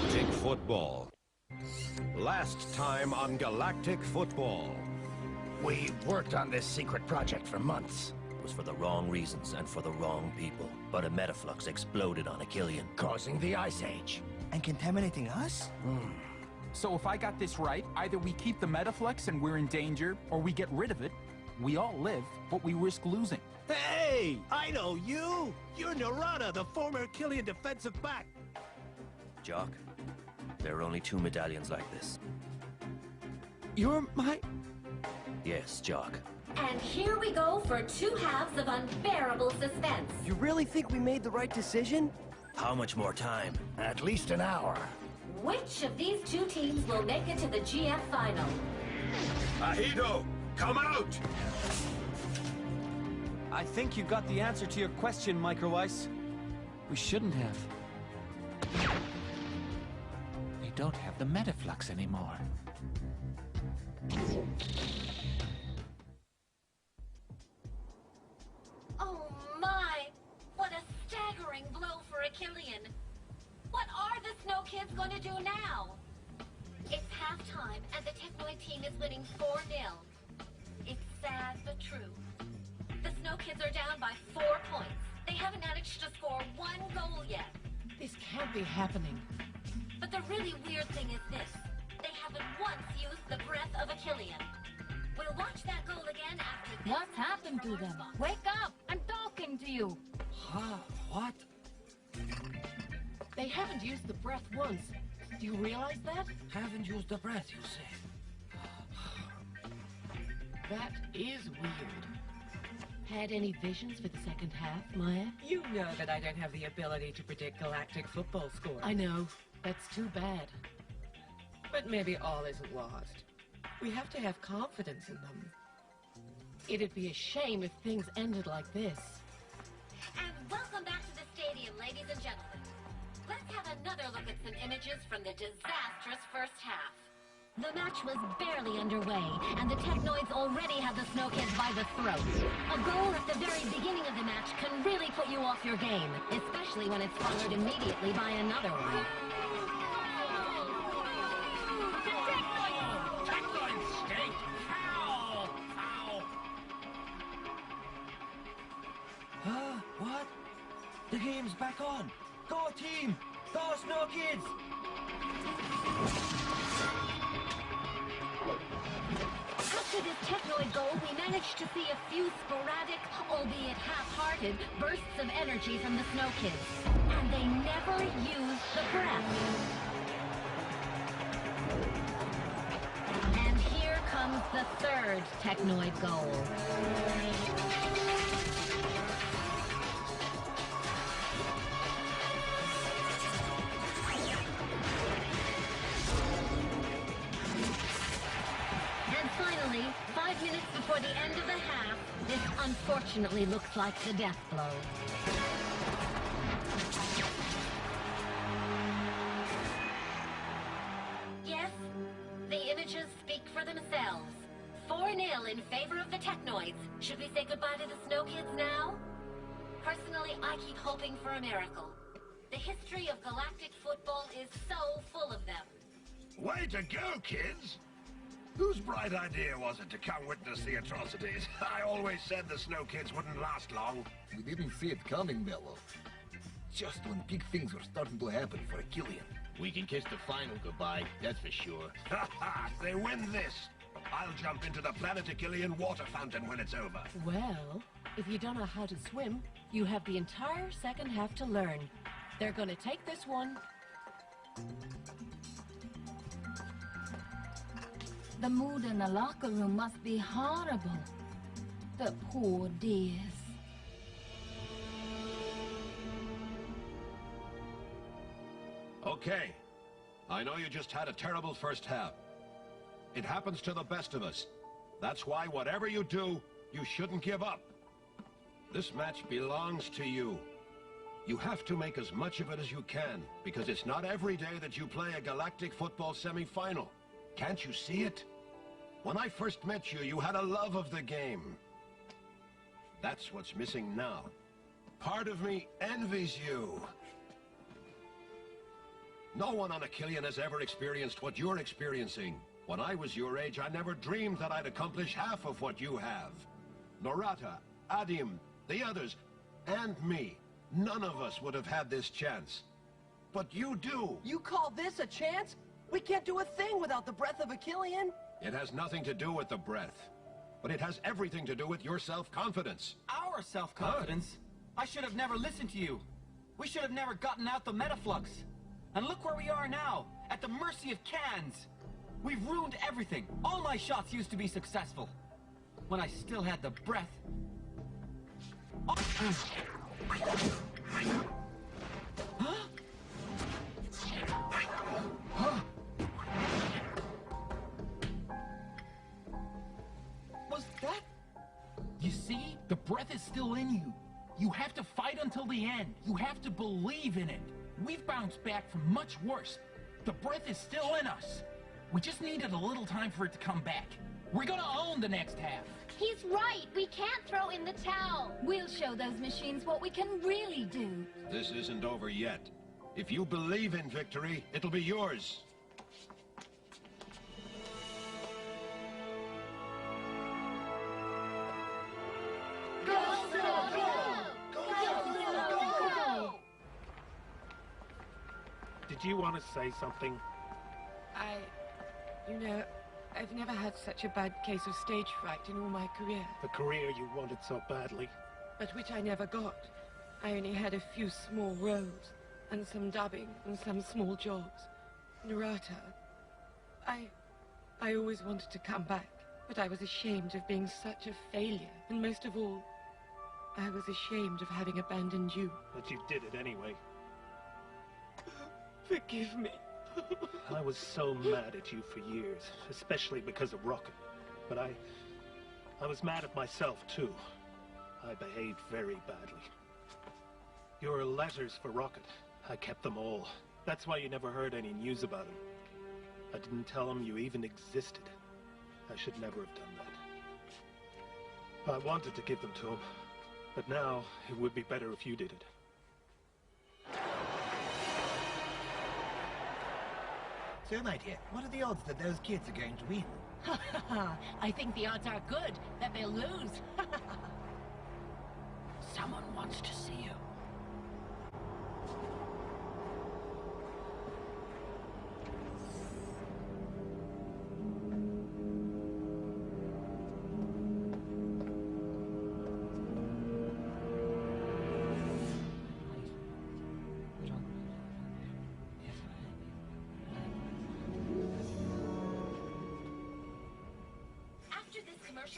Galactic Football. Last time on Galactic Football. We worked on this secret project for months. It was for the wrong reasons and for the wrong people. But a metaflux exploded on Achillean, Causing the Ice Age. And contaminating us? So if I got this right, either we keep the metaflux and we're in danger, or we get rid of it. We all live, but we risk losing. Hey! I know you! You're Narada, the former Achillean defensive back. Jock, there are only 2 medallions like this. You're my... Yes, Jock. And here we go for 2 halves of unbearable suspense. You really think we made the right decision? How much more time? At least an hour. Which of these 2 teams will make it to the GF final? Ahido, come out! I think you got the answer to your question, Micro Ice. We shouldn't have. They don't have the metaflux anymore. Oh my! What a staggering blow for Achillean. What are the Snow Kids going to do now? It's halftime and the Technoid team is winning 4-0. It's sad but true. The Snow Kids are down by 4 points. They haven't managed to score 1 goal yet. This can't be happening. But the really weird thing is this. They haven't once used the breath of Achillean. We'll watch that goal again after this. What's happened to them? Wake up! I'm talking to you! Huh? What? They haven't used the breath once. Do you realize that? Haven't used the breath, you say? That is weird. Had any visions for the second half, Maya? You know that I don't have the ability to predict galactic football scores. I know. That's too bad. But maybe all isn't lost. We have to have confidence in them. It'd be a shame if things ended like this. And welcome back to the stadium, ladies and gentlemen. Let's have another look at some images from the disastrous first half. The match was barely underway, and the Technoids already had the Snow Kids by the throat. A goal at the very beginning of the match can really put you off your game, especially when it's followed immediately by another one. Technoid stink! Foul! Foul! Huh? What? The game's back on! Go team! Go Snow Kids! After this Technoid goal, we managed to see a few sporadic, albeit half-hearted, bursts of energy from the Snow Kids. And they never used the breath. And here comes the 3rd Technoid goal. Finally, 5 minutes before the end of the half, this unfortunately looks like the death blow. Yes, the images speak for themselves. 4-0 in favor of the Technoids. Should we say goodbye to the Snow Kids now? Personally, I keep hoping for a miracle. The history of galactic football is so full of them. Way to go, kids! Whose bright idea was it to come witness the atrocities? I always said the Snow Kids wouldn't last long. We didn't see it coming, Mello. Just when big things were starting to happen for Achillean. We can kiss the final goodbye, that's for sure. Ha ha! They win this! I'll jump into the planet Achillean water fountain when it's over. Well, if you don't know how to swim, you have the entire second half to learn. They're gonna take this one. The mood in the locker room must be horrible. The poor dears. Okay. I know you just had a terrible first half. It happens to the best of us. That's why whatever you do, you shouldn't give up. This match belongs to you. You have to make as much of it as you can, because it's not every day that you play a galactic football semi-final. Can't you see it? When I first met you, you had a love of the game. That's what's missing now. Part of me envies you. No one on Achillean has ever experienced what you're experiencing. When I was your age, I never dreamed that I'd accomplish half of what you have. Norata, Adim, the others, and me. None of us would have had this chance. But you do. You call this a chance? We can't do a thing without the breath of Achillean. It has nothing to do with the breath. But it has everything to do with your self-confidence. Our self-confidence? I should have never listened to you. We should have never gotten out the Metaflux. And look where we are now, at the mercy of cans. We've ruined everything. All my shots used to be successful. When I still had the breath. Oh. Huh? Huh? Was that? You see? The breath is still in you. You have to fight until the end. You have to believe in it. We've bounced back from much worse. The breath is still in us. We just needed a little time for it to come back. We're gonna own the next half. He's right. We can't throw in the towel. We'll show those machines what we can really do. This isn't over yet. If you believe in victory, it'll be yours. Did you want to say something? You know, I've never had such a bad case of stage fright in all my career. The career you wanted so badly. But which I never got. I only had a few small roles, and some dubbing, and some small jobs. Narata. I always wanted to come back, but I was ashamed of being such a failure. And most of all, I was ashamed of having abandoned you. But you did it anyway. Forgive me. I was so mad at you for years, especially because of Rocket. But I was mad at myself, too. I behaved very badly. Your letters for Rocket, I kept them all. That's why you never heard any news about him. I didn't tell him you even existed. I should never have done that. I wanted to give them to him, but now it would be better if you did it. So, my dear, what are the odds that those kids are going to win? I think the odds are good that they'll lose. Someone wants to see you.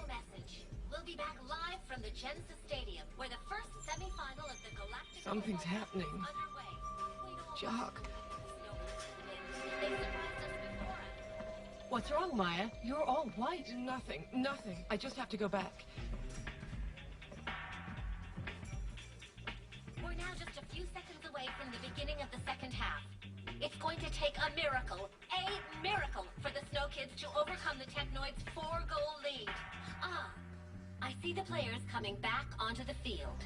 Message. We'll be back live from the Genesis Stadium, where the first semi-final of the Galactik. Something's happening. Jock. What's wrong, Maya? You're all white. Nothing. I just have to go back. We're now just a few seconds away from the beginning of the second half. It's going to take a miracle for the Snow Kids to overcome the Technoids' 4-goal lead. I see the players coming back onto the field.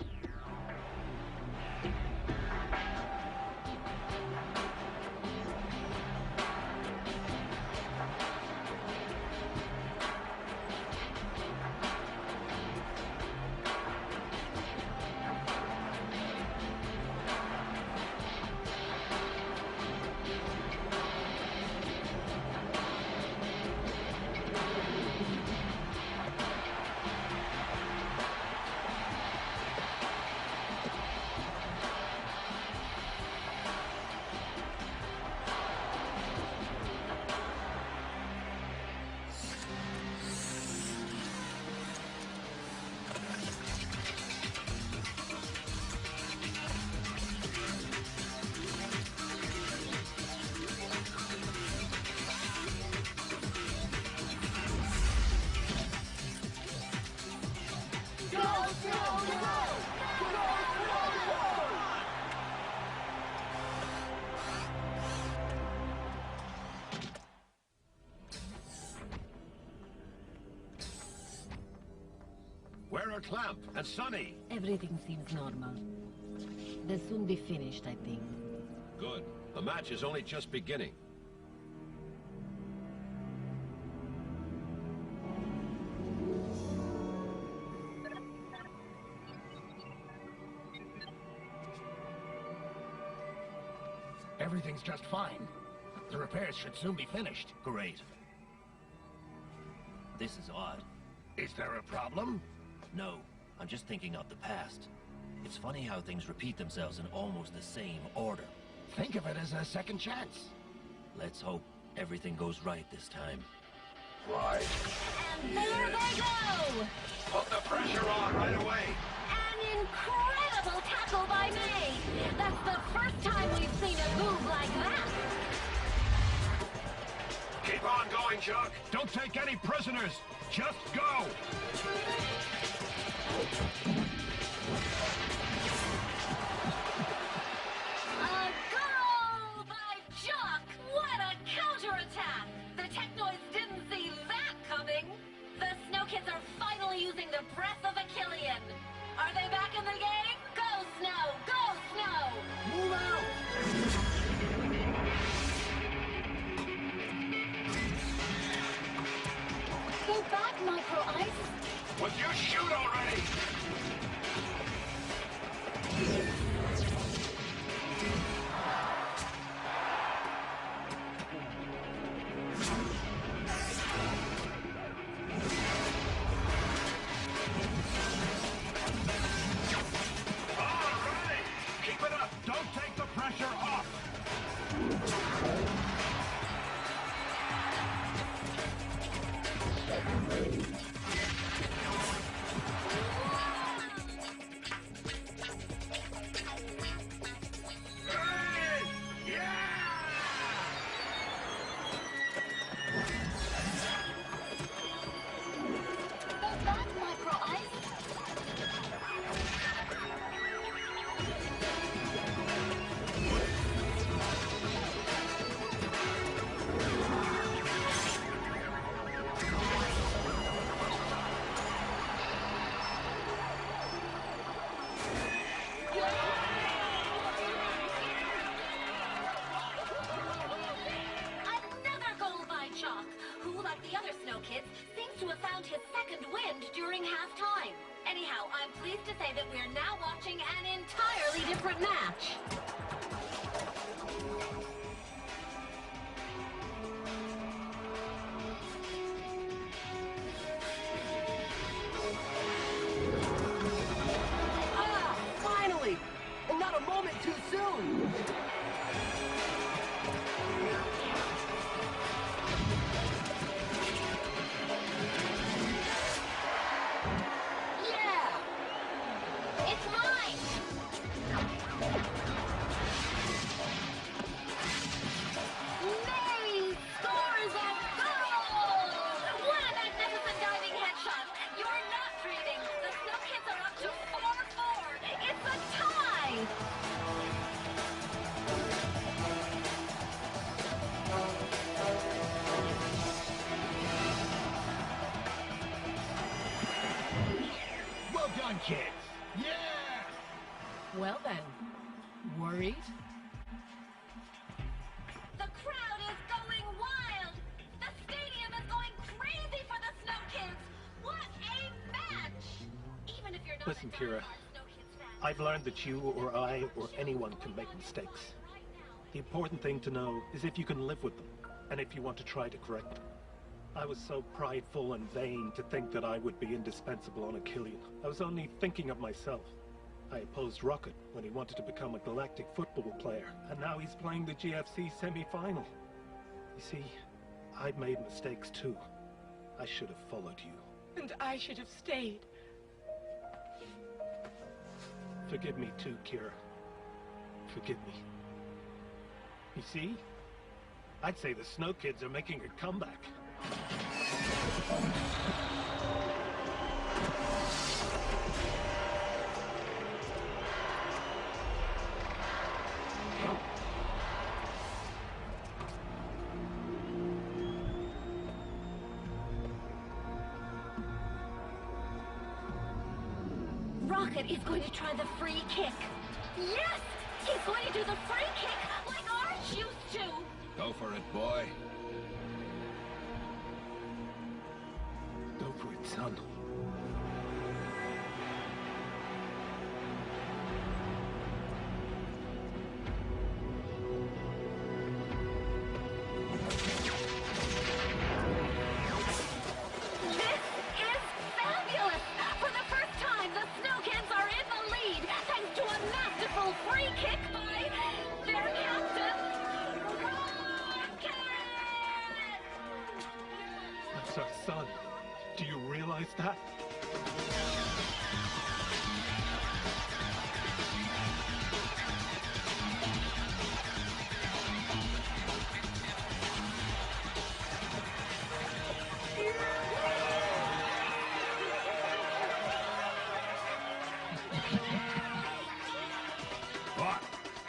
Where are Clamp and Sonny? Everything seems normal. They'll soon be finished, I think. Good. The match is only just beginning. Everything's just fine. The repairs should soon be finished. Great. This is odd. Is there a problem? No, I'm just thinking of the past. It's funny how things repeat themselves in almost the same order. Think of it as a second chance. Let's hope everything goes right this time. Right. And there they go! Put the pressure on right away! An incredible tackle by May! That's the first time we've seen a move like that! Keep on going, Chuck! Don't take any prisoners! Just go! A goal by Jock! What a counterattack! The Technoids didn't see that coming! The Snow Kids are finally using the breath of a Killian! Are they back in the game? Go, Snow! Go, Snow! Move out! Go back, Micro Ice. Would you shoot already? All right! Keep it up! Don't take the pressure off! Hey! Yeah! Go back, Micro Ice. Another goal by Jock, who, like the other Snow Kids, seems to have found his second wind during halftime. Anyhow, I'm pleased to say that we're now watching an entirely different match. Ah! Finally! And not a moment too soon! Yeah! It's mine! May scores a goal! What a magnificent diving headshot! You're not dreaming! The Snow Kids are up to 4-4! It's a tie! Well done, kids! Yeah! Well then, worried? The crowd is going wild! The stadium is going crazy for the Snow Kids! What a match! Even if you're not Listen, a Kira, diehard Snow Kids fan, I've learned that you or I or anyone can make mistakes. The important thing to know is if you can live with them, and if you want to try to correct them. I was so prideful and vain to think that I would be indispensable on a Killian. I was only thinking of myself. I opposed Rocket when he wanted to become a Galactic football player, and now he's playing the GFC semi-final. You see, I've made mistakes too. I should have followed you. And I should have stayed. Forgive me too, Kira. Forgive me. You see? I'd say the Snow Kids are making a comeback. Rocket is going to try the free kick. Yes! He's going to do the free kick like our Choose to. Go for it, boy. Go for it, son. Free kick by their captain, Rocket! That's our son. Do you realize that?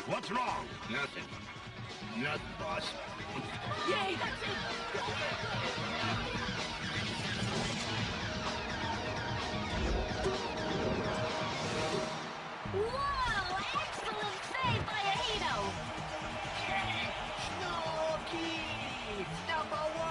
What's wrong? Nothing. Nothing, boss. Yay, that's it! Whoa! Excellent save by Ahito! Snow Kids! #1!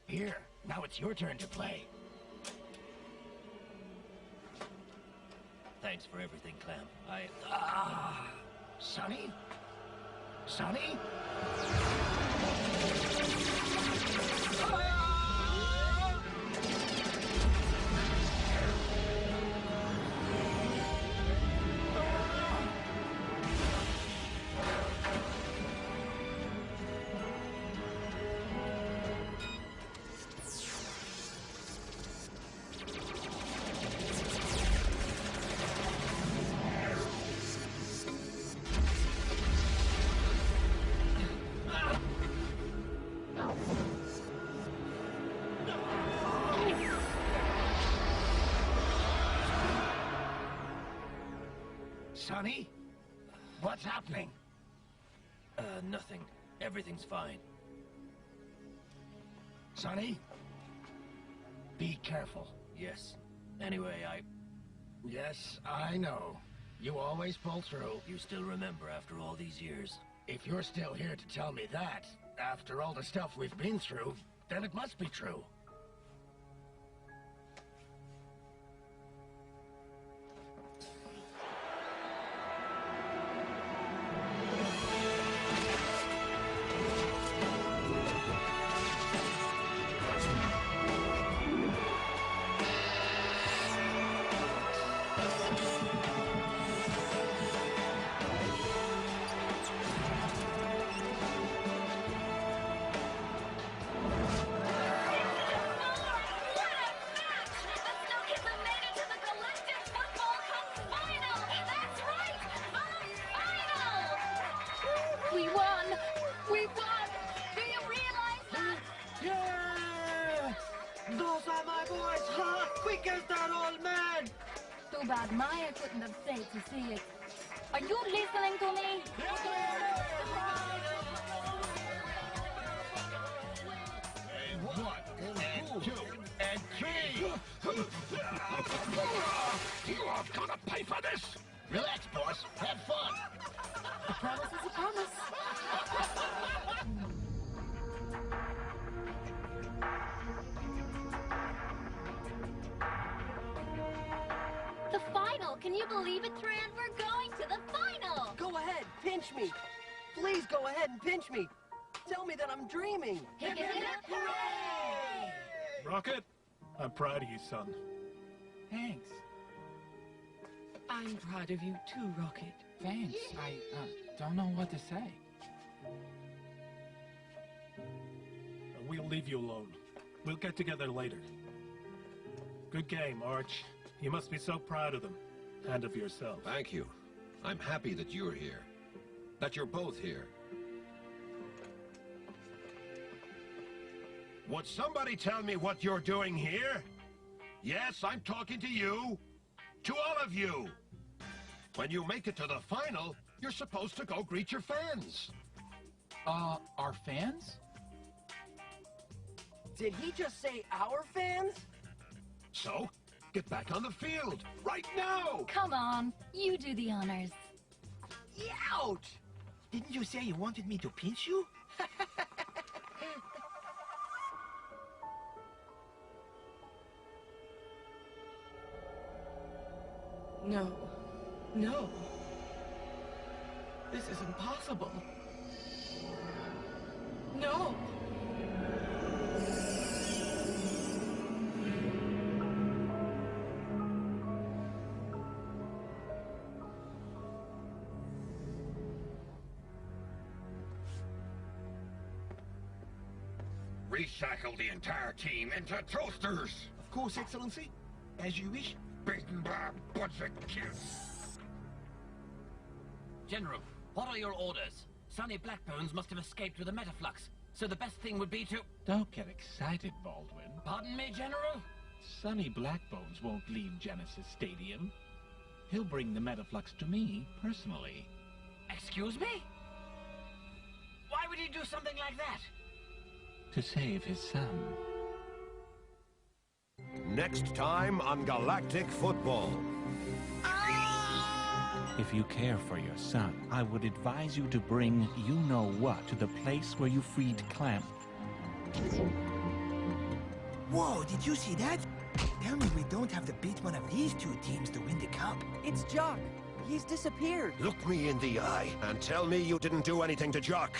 Here, now it's your turn to play. Thanks for everything, Clam. Sonny? Sonny? Sonny? What's happening? Nothing. Everything's fine. Sonny? Be careful. Yes. Anyway, Yes, I know. You always pull through. You still remember after all these years? If you're still here to tell me that, after all the stuff we've been through, then it must be true. Too bad Maya couldn't have stayed to see it. Are you listening to me? And 1, and 2, and 3! You are gonna pay for this! Relax, boss. Have fun! A promise is a promise. The final! Can you believe it, Tran? We're going to the final! Go ahead. pinch me. Please go ahead and pinch me. Tell me that I'm dreaming. Hip, hip, hip, hooray! Rocket, I'm proud of you, son. Thanks. I'm proud of you too, Rocket. Thanks. I don't know what to say. We'll leave you alone. We'll get together later. Good game, Arch. You must be so proud of them. And of yourself. Thank you. I'm happy that you're here. That you're both here. Would somebody tell me what you're doing here? Yes, I'm talking to you. To all of you. When you make it to the final, you're supposed to go greet your fans. Our fans? Did he just say our fans? So, get back on the field, right now! Come on, you do the honors. Ouch! Didn't you say you wanted me to pinch you? No. No. This is impossible. No! Reshackle the entire team into toasters! Of course, Excellency. As you wish. Beaten by a bunch of kids! General, what are your orders? Sonny Blackbones must have escaped with a metaflux, so the best thing would be to... Don't get excited, Baldwin. Pardon me, General? Sonny Blackbones won't leave Genesis Stadium. He'll bring the metaflux to me, personally. Excuse me? Why would he do something like that? To save his son. Next time on Galactic Football. If you care for your son, I would advise you to bring you-know-what to the place where you freed Clamp. Whoa, did you see that? Tell me we don't have to beat one of these two teams to win the cup. It's Jock. He's disappeared. Look me in the eye and tell me you didn't do anything to Jock.